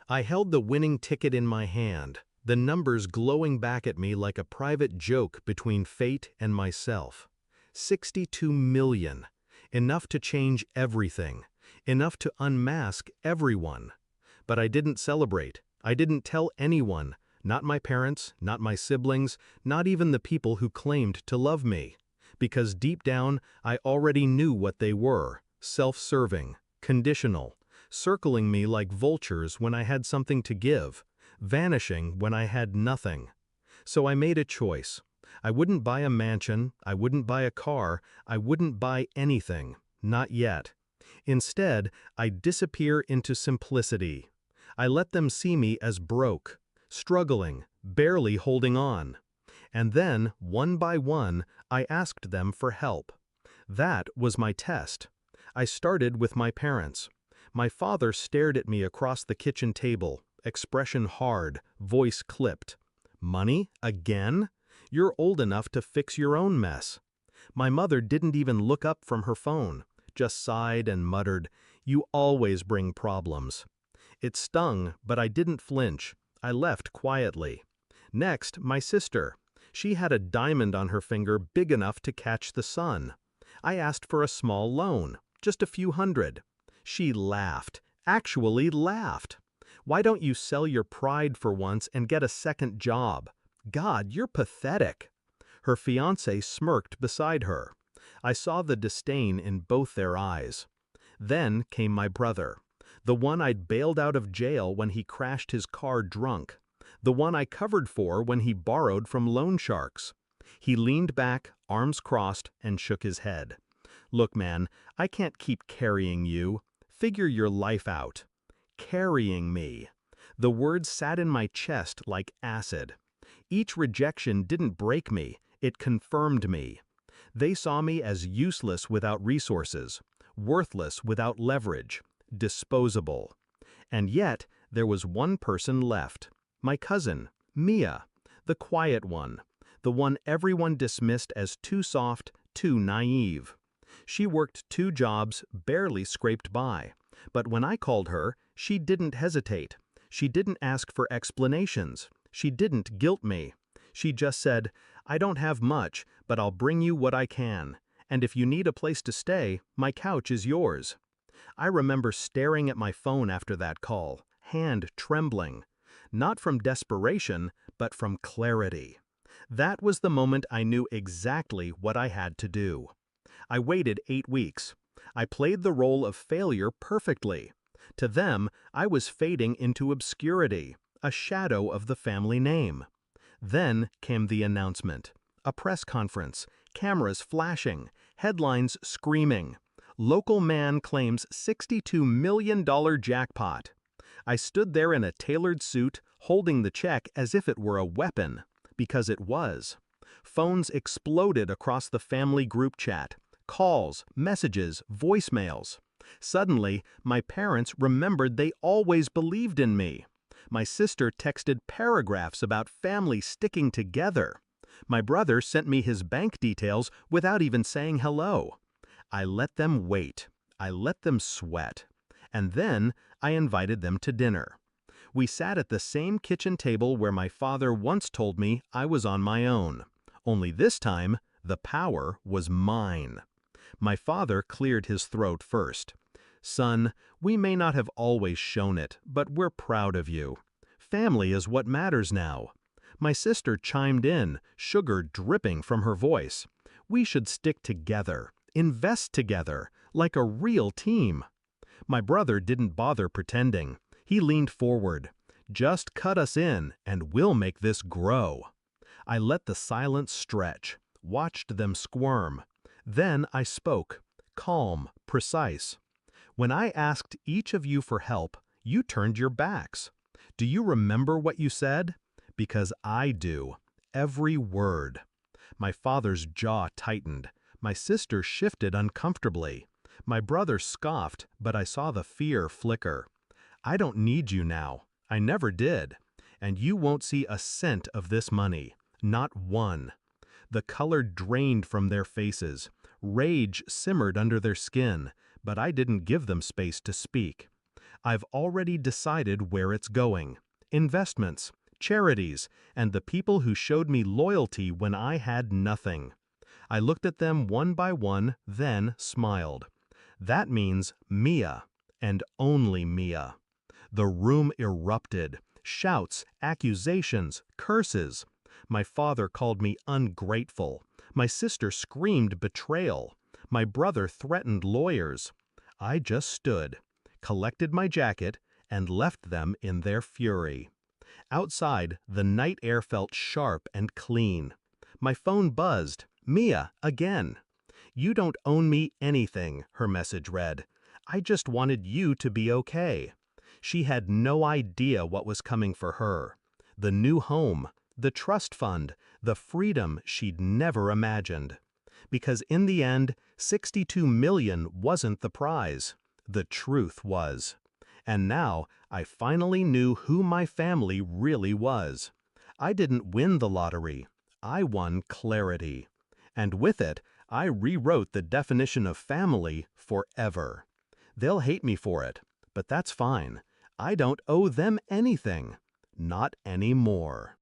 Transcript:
I held the winning ticket in my hand, the numbers glowing back at me like a private joke between fate and myself. 62 million. Enough to change everything. Enough to unmask everyone. But I didn't celebrate. I didn't tell anyone. Not my parents, not my siblings, not even the people who claimed to love me. Because deep down, I already knew what they were: self-serving, conditional, circling me like vultures when I had something to give, vanishing when I had nothing. So I made a choice. I wouldn't buy a mansion, I wouldn't buy a car, I wouldn't buy anything, not yet. Instead, I disappear into simplicity. I let them see me as broke, struggling, barely holding on. And then, one by one, I asked them for help. That was my test. I started with my parents. My father stared at me across the kitchen table, expression hard, voice clipped. Money? Again? You're old enough to fix your own mess. My mother didn't even look up from her phone, just sighed and muttered, "You always bring problems." It stung, but I didn't flinch. I left quietly. Next, my sister. She had a diamond on her finger big enough to catch the sun. I asked for a small loan, just a few hundred. She laughed, actually laughed. "Why don't you sell your pride for once and get a second job? God, you're pathetic." Her fiancé smirked beside her. I saw the disdain in both their eyes. Then came my brother, the one I'd bailed out of jail when he crashed his car drunk, the one I covered for when he borrowed from loan sharks. He leaned back, arms crossed, and shook his head. "Look, man, I can't keep carrying you. Figure your life out." Carrying me. The words sat in my chest like acid. Each rejection didn't break me, it confirmed me. They saw me as useless without resources, worthless without leverage, disposable. And yet, there was one person left. My cousin, Mia, the quiet one, the one everyone dismissed as too soft, too naive. She worked 2 jobs, barely scraped by. But when I called her, she didn't hesitate. She didn't ask for explanations. She didn't guilt me. She just said, "I don't have much, but I'll bring you what I can. And if you need a place to stay, my couch is yours." I remember staring at my phone after that call, hand trembling. Not from desperation, but from clarity. That was the moment I knew exactly what I had to do. I waited 8 weeks. I played the role of failure perfectly. To them, I was fading into obscurity, a shadow of the family name. Then came the announcement. A press conference, cameras flashing, headlines screaming. Local man claims $62 million jackpot. I stood there in a tailored suit, holding the check as if it were a weapon, because it was. Phones exploded across the family group chat. Calls, messages, voicemails. Suddenly, my parents remembered they always believed in me. My sister texted paragraphs about family sticking together. My brother sent me his bank details without even saying hello. I let them wait. I let them sweat. And then I invited them to dinner. We sat at the same kitchen table where my father once told me I was on my own. Only this time, the power was mine. My father cleared his throat first. "Son, we may not have always shown it, but we're proud of you. Family is what matters now." My sister chimed in, sugar dripping from her voice. "We should stick together, invest together, like a real team." My brother didn't bother pretending. He leaned forward. "Just cut us in, and we'll make this grow." I let the silence stretch, watched them squirm. Then I spoke, calm, precise. "When I asked each of you for help, you turned your backs. Do you remember what you said? Because I do. Every word." My father's jaw tightened. My sister shifted uncomfortably. My brother scoffed, but I saw the fear flicker. "I don't need you now. I never did. And you won't see a cent of this money. Not one." The color drained from their faces. Rage simmered under their skin, but I didn't give them space to speak. I've already decided where it's going. Investments, charities, and the people who showed me loyalty when I had nothing. I looked at them one by one, then smiled. That means Mia, and only Mia. The room erupted. Shouts, accusations, curses. My father called me ungrateful. My sister screamed betrayal. My brother threatened lawyers. I just stood, collected my jacket, and left them in their fury. Outside, the night air felt sharp and clean. My phone buzzed. Mia, again. "You don't owe me anything," her message read. "I just wanted you to be okay." She had no idea what was coming for her. The new home, the trust fund, the freedom she'd never imagined. Because in the end, 62 million wasn't the prize. The truth was. And now, I finally knew who my family really was. I didn't win the lottery. I won clarity. And with it, I rewrote the definition of family forever. They'll hate me for it, but that's fine. I don't owe them anything. Not anymore.